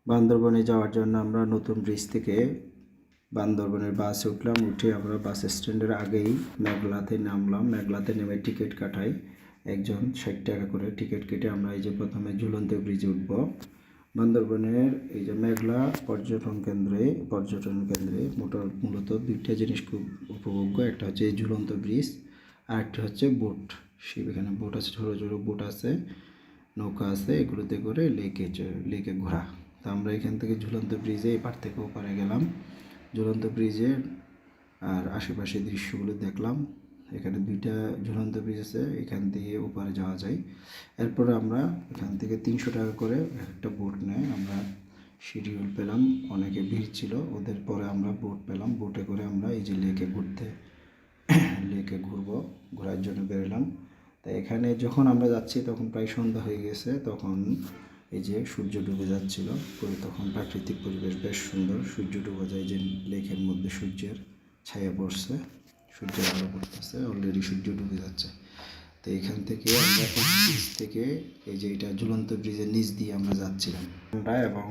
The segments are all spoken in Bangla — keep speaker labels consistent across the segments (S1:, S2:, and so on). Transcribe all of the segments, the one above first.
S1: বান্দরবনে যাওয়ার জন্য আমরা নতুন ব্রিজ থেকে বান্দরবনের বাসে উঠলাম। উঠে আমরা বাস স্ট্যান্ডের আগেই মেঘলাতে নামলাম। মেঘলাতে নেমে টিকিট কাটাই, একজন 60 টাকা করে টিকিট কেটে আমরা এই যে প্রথমে ঝুলন্ত ব্রিজে উঠব। বান্দরবনের এই যে মেঘলা পর্যটন কেন্দ্রে মূলত দুইটা জিনিস খুব উপভোগ্য। একটা হচ্ছে এই ঝুলন্ত ব্রিজ, আর একটা হচ্ছে বোট। এখানে বোট আছে, ছোটো ছোটো বোট আছে, নৌকা আছে, এগুলোতে করে লেকে ঘোরা। তো আমরা এখান থেকে ঝুলন্ত ব্রিজে এপার থেকে ওপারে গেলাম। ঝুলন্ত ব্রিজের আর আশেপাশে দৃশ্যগুলো দেখলাম। এখানে দুইটা ঝুলন্ত ব্রিজ আছে, এখান থেকে ওপারে যাওয়া যায়। এরপরে আমরা এখান থেকে 300 টাকা করে একটা বোট নেয়। আমরা শিডিউল পেলাম, অনেকে ভিড় ছিল, ওদের পরে আমরা বোট পেলাম। বোটে করে আমরা এই যে লেকে ঘোরার জন্য বেরোলাম। তাই এখানে যখন আমরা যাচ্ছি তখন প্রায় সন্ধ্যা হয়ে গেছে। তখন এই যে সূর্য ডুবে যাচ্ছিল, তখন প্রাকৃতিক পরিবেশ বেশ সুন্দর। সূর্য ডুবে যায়, যে লেকের মধ্যে সূর্যের ছায়া পড়ছে, সূর্যের আলো পড়তেছে, অলরেডি সূর্য ডুবে যাচ্ছে। তো এখান থেকে আমরা ব্রিজ থেকে এই যে এটা ঝুলন্ত ব্রিজের নিচ দিয়ে আমরা যাচ্ছিলাম এবং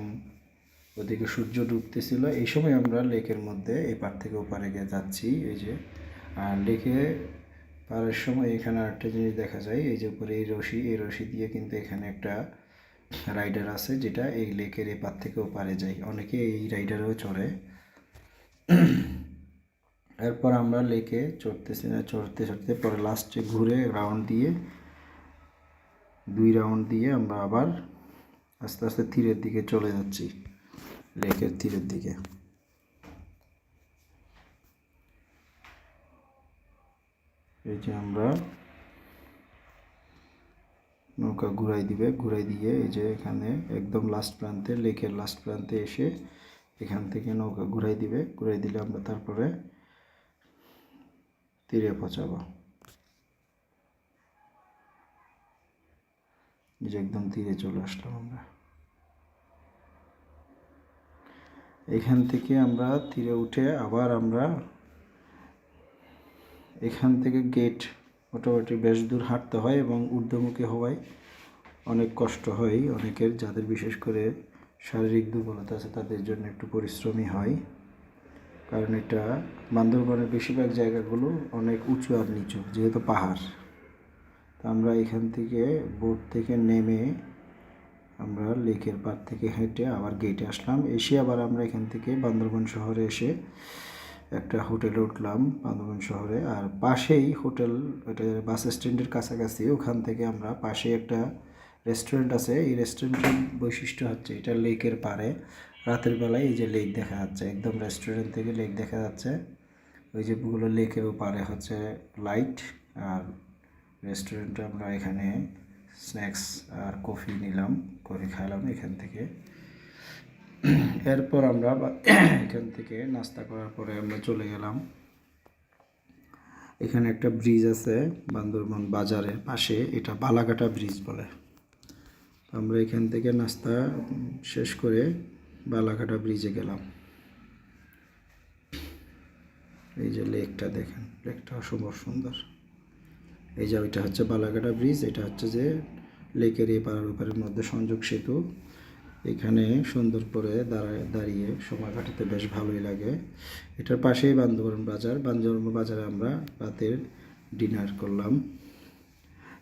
S1: ওদিকে সূর্য ডুবতেছিল। এই সময় আমরা লেকের মধ্যে এপার থেকে ওপারে গিয়ে যাচ্ছি। এই যে আর লেকে পারের সময় এখানে আরেকটা জিনিস দেখা যায়, এই যে উপরে এই রশি দিয়ে কিন্তু এখানে একটা রাইডার আছে, যেটা এই লেকের এপার থেকে ওপারে যায়। অনেকে এই রাইডারেও চড়ে। এরপর আমরা লেকে চড়তে পরে লাস্টে ঘুরে দুই রাউন্ড দিয়ে আমরা আবার আস্তে আস্তে তীরের দিকে চলে যাচ্ছি, লেকের তীরের দিকে। এই যে আমরা নৌকা ঘুরাই দিয়ে এই যে এখানে একদম লাস্ট প্রান্তে, লেকের লাস্ট প্রান্তে এসে এখান থেকে নৌকা ঘুরাই দিলে আমরা তারপরে তীরে পৌঁছাবো। যে একদম তীরে চলে আসলাম আমরা। এখান থেকে আমরা তীরে উঠে আবার আমরা এখান থেকে গেট মোটামুটি বেশ দূর হাঁটতে হয় এবং ঊর্ধ্বমুখী হওয়ায় অনেক কষ্ট হয় অনেকের, যাদের বিশেষ করে শারীরিক দুর্বলতা আছে তাদের জন্য একটু পরিশ্রমী হয়। কারণ এটা বান্দরবনের বেশিরভাগ জায়গাগুলো অনেক উঁচু আর নিচু, যেহেতু পাহাড়। তো আমরা এখান থেকে বোট থেকে নেমে আমরা লেকের পাড় থেকে হেঁটে আবার গেটে আসলাম। এসে আবার আমরা এখান থেকে বান্দরবন শহরে এসে একটা হোটেলে উঠলাম বান্দরবন শহরে। আর পাশেই হোটেল, এটা বাস স্ট্যান্ডের কাছাকাছি, ওখান থেকে আমরা পাশে একটা রেস্টুরেন্ট আছে। এই রেস্টুরেন্টের বৈশিষ্ট্য হচ্ছে এটা লেকের পাড়ে, রাতের বেলায় এই যে লেক দেখা যাচ্ছে, একদম রেস্টুরেন্ট থেকে লেক দেখা যাচ্ছে। ওই যে পুরো লেকের পাড়ে হচ্ছে লাইট। আর রেস্টুরেন্টে আমরা এখানে স্ন্যাক্স আর কফি নিলাম, করে খাইলাম এখান থেকে। এরপর আমরা এখান থেকে নাস্তা করার পরে আমরা চলে গেলাম, এখানে একটা ব্রিজ আছে বান্দরবন বাজারের পাশে, এটা বালাঘাটা ব্রিজ বলে। আমরা এখান থেকে নাস্তা শেষ করে বালাঘাটা ব্রিজে গেলাম। এই যে লেকটা দেখেন, লেকটা অসম্ভব সুন্দর। এই যে ওইটা হচ্ছে বালাঘাটা ব্রিজ, এটা হচ্ছে যে লেকের এপার ওপারের মধ্যে সংযোগ সেতু। এখানে সুন্দর করে দাঁড়িয়ে সময় কাটাতে বেশ ভালোই লাগে। এটার পাশেই বান্দরবন বাজারে আমরা রাতের ডিনার করলাম।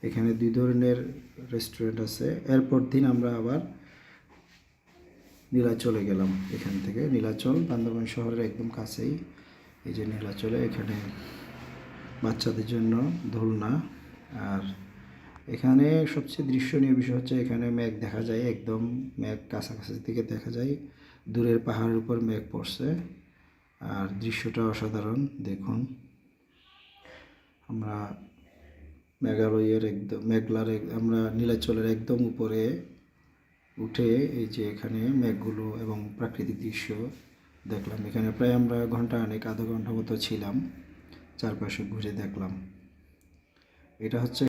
S1: এখানে 2 ধরনের রেস্টুরেন্ট আছে। এরপর দিন আমরা আবার নীলাচলে গেলাম। এখান থেকে নীলাচল বান্দরবান শহরের একদম কাছেই। এই যে নীলাচলে এখানে বাচ্চাদের জন্য দোলনা। আর এখানে সবচেয়ে দৃশ্যনীয় বিষয় হচ্ছে এখানে মেঘ দেখা যায়, একদম মেঘ কাছাকাছি থেকে দেখা যায়, দূরের পাহাড়ের উপর মেঘ পড়ছে। আর দৃশ্যটা অসাধারণ দেখুন। আমরা মেঘালয়ের আমরা নীলাচলের একদম উপরে উঠে এই যে এখানে মেঘগুলো এবং প্রাকৃতিক দৃশ্য দেখলাম। এখানে প্রায় আমরা আধা ঘন্টা মতো ছিলাম, চারপাশে ঘুরে দেখলাম। এটা হচ্ছে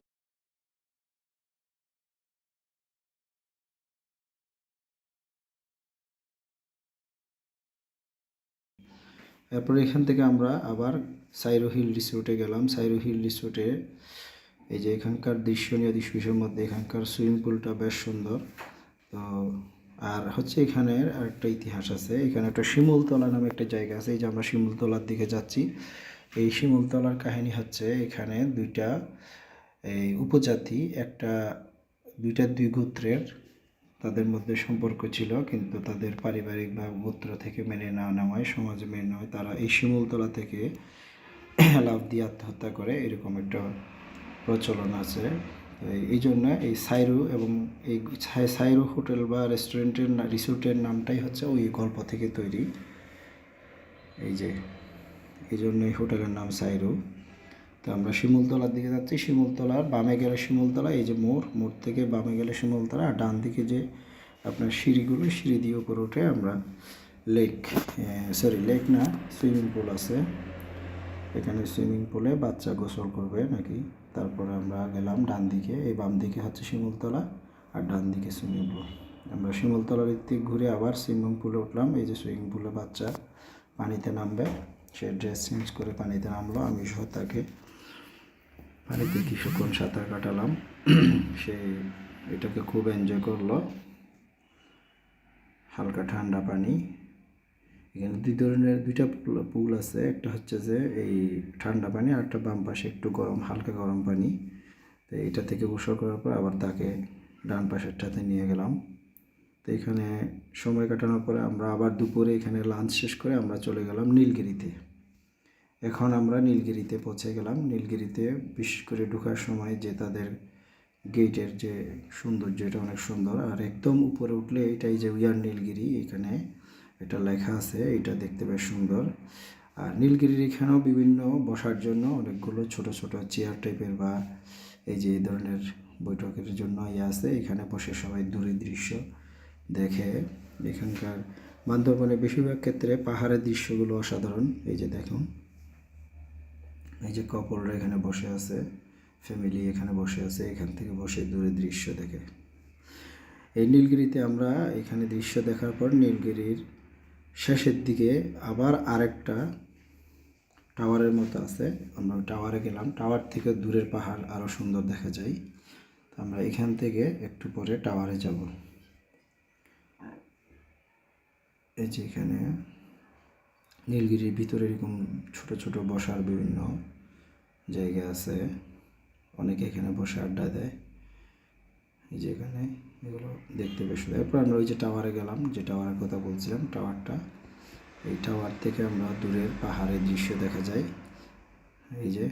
S1: এরপর এখান থেকে আমরা আবার সাইরো হিল রিসোর্টে গেলাম। সাইরো হিল রিসোর্টে এই যে এখানকার দৃশ্যের মধ্যে এখানকার সুইমিং পুলটা বেশ সুন্দর। তো আর হচ্ছে এখানে একটা ইতিহাস আছে, এখানে একটা শিমুলতলা নামে একটা জায়গা আছে। এই যে আমরা শিমুলতলার দিকে যাচ্ছি, এই শিমুলতলার কাহিনী হচ্ছে এখানে দুইটা এই উপজাতি দুই গোত্রের তাদের মধ্যে সম্পর্ক ছিল, কিন্তু তাদের পারিবারিক বা গোত্র থেকে মেনে না নেওয়ায়, সমাজে মেনে নেওয়ায় তারা এই শিমুলতলা থেকে লাফ দিয়ে আত্মহত্যা করে, এরকম একটা প্রচলন আছে। এই জন্য এই সাইরু এবং এই সাইরু হোটেল বা রিসোর্টের নামটাই হচ্ছে ওই গল্প থেকে তৈরি। এই জন্য এই হোটেলের নাম সাইরু। তো আমরা শিমুলতলার দিকে যাচ্ছি, শিমুলতলার বামে গেলে শিমুলতলা, এই যে মোড় থেকে বামে গেলে শিমুলতলা, আর ডান দিকে যে আপনার সিঁড়ি দিয়ে উপরে উঠে আমরা লেক না, সুইমিং পুল আছে। এখানে সুইমিং পুলে বাচ্চা গোসল করবে নাকি। তারপরে আমরা গেলাম ডান দিকে, এই বাম দিকে হচ্ছে শিমুলতলা আর ডান দিকে সুইমিং পুল। আমরা শিমুলতলার দিক ঘুরে আবার সুইমিং পুলে উঠলাম। এই যে সুইমিং পুলে বাচ্চা পানিতে নামবে, সে ড্রেস চেঞ্জ করে পানিতে নামলো, আমি সহ তাকে পানিতে কিছুক্ষণ সাঁতার কাটালাম। সে এটাকে খুব এনজয় করলো, হালকা ঠান্ডা পানি। এখানে দুইটা পুল আছে, একটা হচ্ছে যে এই ঠান্ডা পানি, আর একটা বাম পাশে একটু হালকা গরম পানি। তো এটা থেকে গোসল করার পর আবার তাকে ডান পাশেরটাতে নিয়ে গেলাম। তো এখানে সময় কাটানোর পরে আমরা আবার দুপুরে এখানে লাঞ্চ শেষ করে আমরা চলে গেলাম নীলগিরিতে। এখন আমরা নীলগিরিতে পৌঁছে গেলাম। নীলগিরিতে বিশেষ করে ঢোকার সময় যে তাদের গেটের যে সৌন্দর্য, এটা অনেক সুন্দর। আর একদম উপরে উঠলে এটাই যে উইয়ার নীলগিরি, এখানে এটা লেখা আছে, এটা দেখতে বেশ সুন্দর। আর নীলগিরির এখানেও বিভিন্ন বসার জন্য অনেকগুলো ছোট ছোট চেয়ার টাইপের বা এই যে এই ধরনের বৈঠকের জন্য আছে। এখানে বসে সবাই দূরের দৃশ্য দেখে। এখানকার বান্দরবনে বেশিরভাগ ক্ষেত্রে পাহাড়ের দৃশ্যগুলো অসাধারণ। এই যে দেখুন, এই যে কাপলরা এখানে বসে আছে, ফ্যামিলি এখানে বসে আছে, এখান থেকে বসে দূরের দৃশ্য দেখে। এই নীলগিরিতে আমরা এখানে দৃশ্য দেখার পর নীলগিরির শেষের দিকে আবার আরেকটা টাওয়ারের মতো আছে, আমরা টাওয়ারে গেলাম। টাওয়ার থেকে দূরের পাহাড় আরও সুন্দর দেখা যায়। তো আমরা এখান থেকে একটু পরে টাওয়ারে যাব। এই যে এখানে নীলগিরির ভিতরে এরকম ছোট ছোট বসার বিভিন্ন জায়গা আছে, অনেকে এখানে বসে আড্ডা দেয়। এই যে এখানে এগুলো দেখতে বেশ সুন্দর। এরপর আমরা ওই যে টাওয়ারে গেলাম, যে টাওয়ারের কথা বলছিলাম, টাওয়ারটা, এই টাওয়ার থেকে আমরা দূরের পাহাড়ের দৃশ্য দেখা যায়। এই যে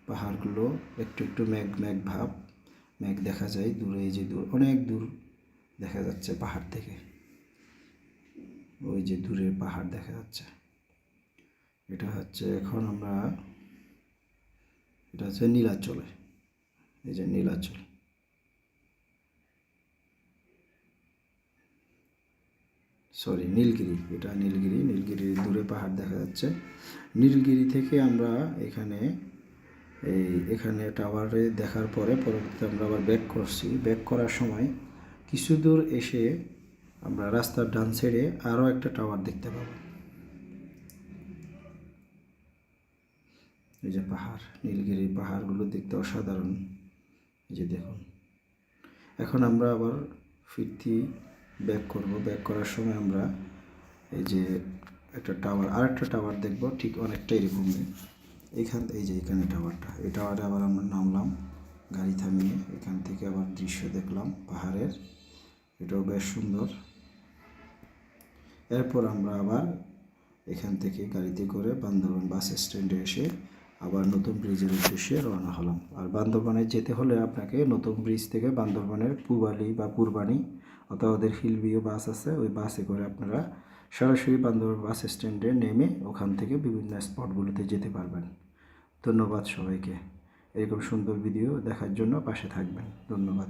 S1: পাহাড়গুলো একটু একটু মেঘ ভাব, মেঘ দেখা যায় দূরে, এই যে অনেক দূর দেখা যাচ্ছে পাহাড় থেকে, ওই যে দূরের পাহাড় দেখা যাচ্ছে। এটা হচ্ছে এটা হচ্ছে নীলাচলে, এই যে নীলাচল। নীলগিরি, এটা নীলগিরির দূরে পাহাড় দেখা যাচ্ছে। নীলগিরি থেকে আমরা এখানে টাওয়ারে দেখার পরে পরবর্তীতে আমরা আবার ব্যাক করছি। ব্যাক করার সময় কিছু দূর এসে আমরা রাস্তার ডান সাইডে আরও একটা টাওয়ার দেখতে পাবো। এই যে পাহাড়, নীলগিরির পাহাড়গুলো দেখতে অসাধারণ। এই যে দেখুন, এখন আমরা আবার ফিরতি ব্যাক করব। ব্যাক করার সময় আমরা এই যে আরেকটা টাওয়ার দেখব, ঠিক অনেকটা এরকমই। এই যে এখানে টাওয়ারটা, এই টাওয়ারে আবার আমরা নামলাম গাড়ি থামিয়ে, এখান থেকে আবার দৃশ্য দেখলাম পাহাড়ের, এটাও বেশ সুন্দর। এরপর আমরা আবার এখান থেকে গাড়িতে করে বান্দরবান বাস স্ট্যান্ডে এসে আবার নতুন ব্রিজের উদ্দেশ্যে রওনা হলাম। আর বান্দরবানে যেতে হলে আপনাকে নতুন ব্রিজ থেকে বান্দরবানের পূবালী বা পূর্বাণী অথবা ওদের হিলভিউ বাস আছে, ওই বাসে করে আপনারা সরাসরি বান্দরবান বাস স্ট্যান্ডে নেমে ওখান থেকে বিভিন্ন স্পটগুলোতে যেতে পারবেন। ধন্যবাদ সবাইকে। এরকম সুন্দর ভিডিও দেখার জন্য পাশে থাকবেন। ধন্যবাদ।